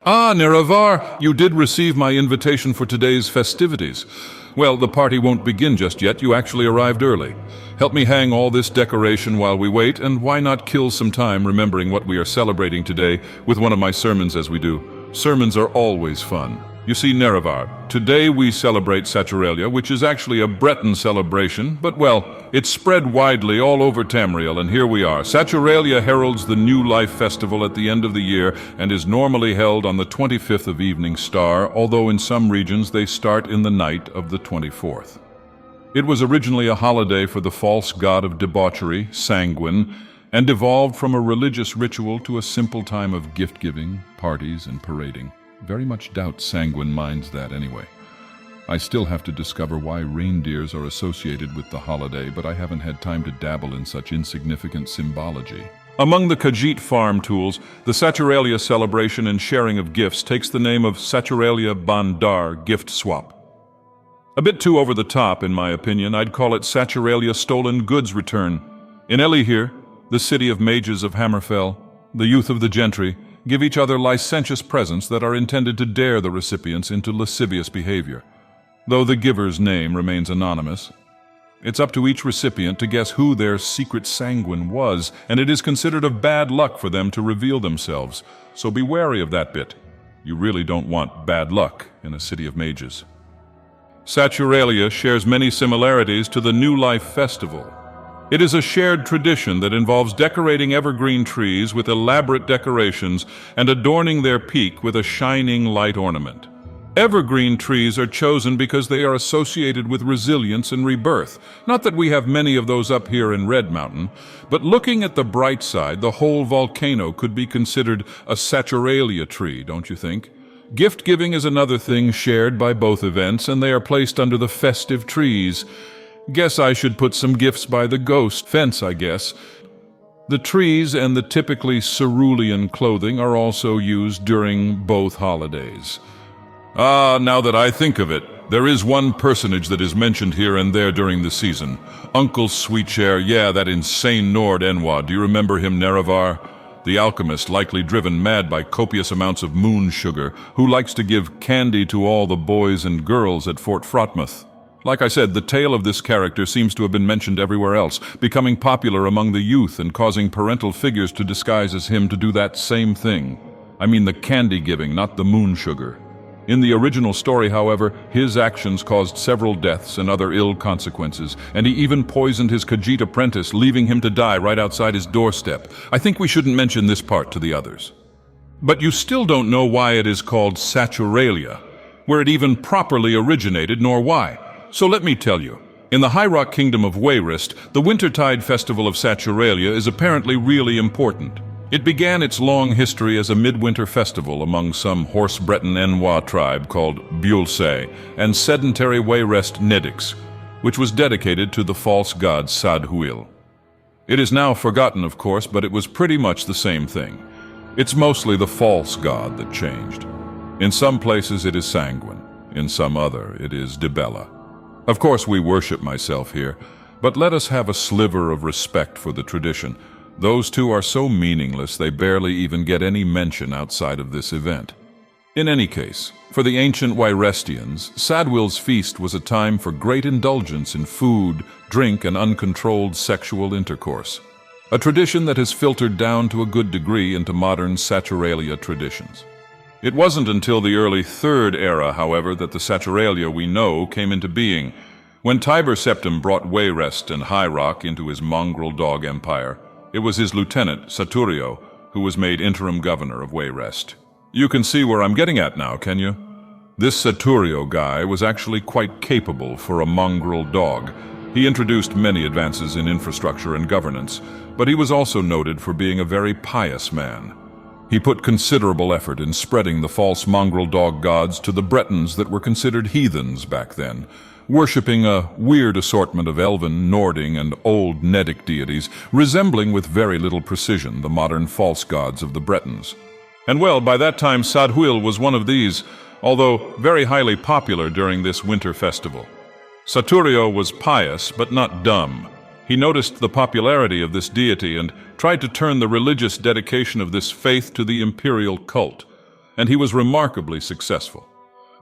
Ah, Neravar, you did receive my invitation for today's festivities. Well, the party won't begin just yet. You actually arrived early. Help me hang all this decoration while we wait, and why not kill some time remembering what we are celebrating today with one of my sermons as we do. Sermons are always fun. You see, Neravar, today we celebrate Saturalia, which is actually a Breton celebration, but well, it's spread widely all over Tamriel, and here we are. Saturalia heralds the New Life Festival at the end of the year and is normally held on the 25th of Evening Star, although in some regions they start in the night of the 24th. It was originally a holiday for the false god of debauchery, Sanguine, and evolved from a religious ritual to a simple time of gift-giving, parties, and parading. Very much doubt Sanguine minds that anyway. I still have to discover why reindeers are associated with the holiday, but I haven't had time to dabble in such insignificant symbology. Among the Khajiit farm tools, the Saturalia celebration and sharing of gifts takes the name of Saturalia Bandar Gift Swap. A bit too over the top, in my opinion. I'd call it Saturalia Stolen Goods Return. In Elihir, the city of mages of Hammerfell, the youth of the gentry give each other licentious presents that are intended to dare the recipients into lascivious behavior. Though the giver's name remains anonymous, it's up to each recipient to guess who their secret sanguine was, and it is considered of bad luck for them to reveal themselves. So be wary of that bit. You really don't want bad luck in a city of mages. Saturalia shares many similarities to the New Life Festival. It is a shared tradition that involves decorating evergreen trees with elaborate decorations and adorning their peak with a shining light ornament. Evergreen trees are chosen because they are associated with resilience and rebirth. Not that we have many of those up here in Red Mountain, but looking at the bright side, the whole volcano could be considered a Saturalia tree, don't you think? Gift-giving is another thing shared by both events, and they are placed under the festive trees. Guess I should put some gifts by the ghost fence, I guess. The trees and the typically cerulean clothing are also used during both holidays. Ah, now that I think of it, there is one personage that is mentioned here and there during the season. Uncle Sweetshare, yeah, that insane Nord Enwa. Do you remember him, Neravar? The alchemist, likely driven mad by copious amounts of moon sugar, who likes to give candy to all the boys and girls at Fort Frotmuth. Like I said, the tale of this character seems to have been mentioned everywhere else, becoming popular among the youth and causing parental figures to disguise as him to do that same thing. I mean the candy giving, not the moon sugar. In the original story, however, his actions caused several deaths and other ill consequences, and he even poisoned his Khajiit apprentice, leaving him to die right outside his doorstep. I think we shouldn't mention this part to the others. But you still don't know why it is called Saturalia, where it even properly originated, nor why. So let me tell you. In the High Rock Kingdom of Wayrest, the Wintertide Festival of Saturalia is apparently really important. It began its long history as a midwinter festival among some horse Breton Enwa tribe called Bulse and sedentary Wayrest Nedix, which was dedicated to the false god Sadhuil. It is now forgotten, of course, but it was pretty much the same thing. It's mostly the false god that changed. In some places it is Sanguine, in some other it is Dibella. Of course we worship myself here, but let us have a sliver of respect for the tradition. Those two are so meaningless they barely even get any mention outside of this event. In any case, for the ancient Wayrestians, Sadhuil's feast was a time for great indulgence in food, drink, and uncontrolled sexual intercourse. A tradition that has filtered down to a good degree into modern Saturalia traditions. It wasn't until the early Third Era, however, that the Saturalia we know came into being. When Tiber Septim brought Wayrest and High Rock into his mongrel dog empire, it was his lieutenant, Saturio, who was made interim governor of Wayrest. You can see where I'm getting at now, can you? This Saturio guy was actually quite capable for a mongrel dog. He introduced many advances in infrastructure and governance, but he was also noted for being a very pious man. He put considerable effort in spreading the false mongrel dog gods to the Bretons that were considered heathens back then, worshipping a weird assortment of elven, Nording, and old Nedic deities, resembling with very little precision the modern false gods of the Bretons. And well, by that time Sadhuil was one of these, although very highly popular during this winter festival. Saturio was pious, but not dumb. He noticed the popularity of this deity and tried to turn the religious dedication of this faith to the imperial cult. and he was remarkably successful.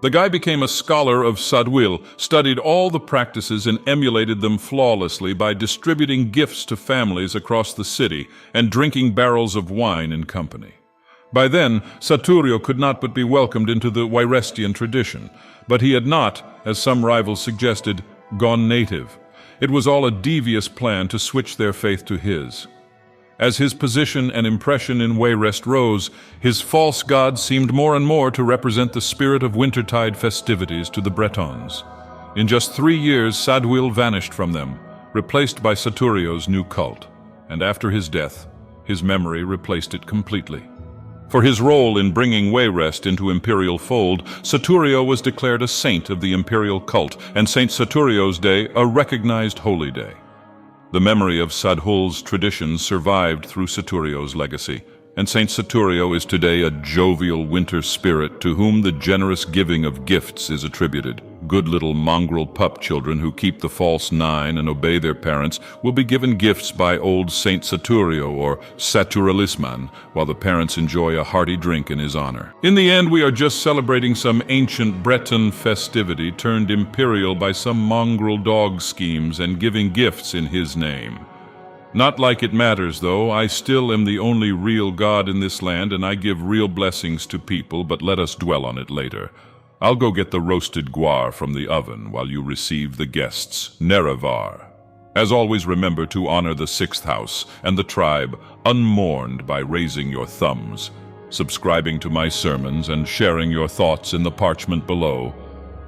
The guy became a scholar of Sadwil, studied all the practices and emulated them flawlessly by distributing gifts to families across the city and drinking barrels of wine in company. By then, Saturio could not but be welcomed into the Wyrestian tradition, but he had not, as some rivals suggested, gone native. It was all a devious plan to switch their faith to his. As his position and impression in Wayrest rose, his false god seemed more and more to represent the spirit of wintertide festivities to the Bretons. In just 3 years, Sadwil vanished from them, replaced by Saturio's new cult, and after his death, his memory replaced it completely. For his role in bringing Wayrest into imperial fold, Saturio was declared a saint of the imperial cult, and Saint Saturio's Day a recognized holy day. The memory of Sadhul's traditions survived through Saturio's legacy, and Saint Saturio is today a jovial winter spirit to whom the generous giving of gifts is attributed. Good little mongrel pup children who keep the false 9 and obey their parents will be given gifts by old Saint Saturio or Saturalisman, while the parents enjoy a hearty drink in his honor. In the end, we are just celebrating some ancient Breton festivity turned imperial by some mongrel dog schemes and giving gifts in his name. Not like it matters, though. I still am the only real God in this land, and I give real blessings to people, but let us dwell on it later. I'll go get the roasted guar from the oven while you receive the guests. Nerevar. As always, remember to honor the 6th house and the tribe unmourned by raising your thumbs, subscribing to my sermons, and sharing your thoughts in the parchment below.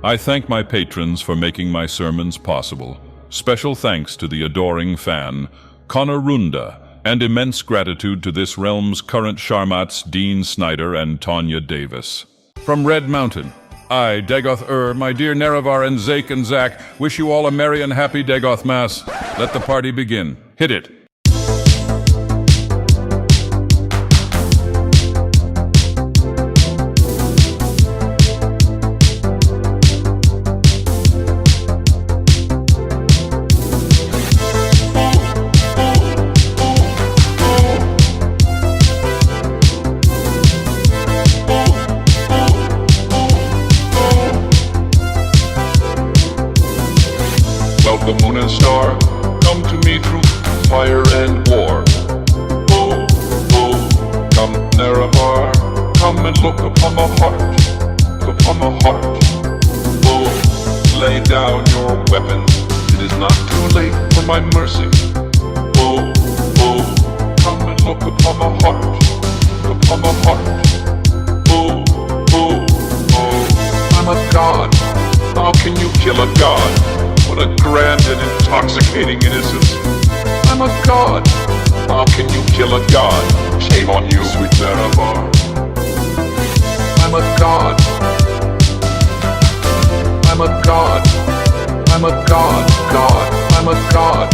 I thank my patrons for making my sermons possible. Special thanks to the adoring fan, Conorunda, and immense gratitude to this realm's current Sharmats, Dean Snyder and Tanya Davis. From Red Mountain, I, Dagoth Ur, my dear Nerevar and Zake and Zach, wish you all a merry and happy Dagothmas. Let the party begin. Hit it. The moon and star come to me through fire and war. Oh, oh, come Nerevar, come and look upon my heart, upon my heart. Oh, lay down your weapons, it is not too late for my mercy. Oh, oh, come and look upon my heart, upon my heart. Oh, oh, oh, I'm a god, how can you kill a god? What a grand and intoxicating innocence. I'm a god. How can you kill a god? Shame on you, sweet Nerevar. I'm a god. I'm a god. I'm a god, god. I'm a god.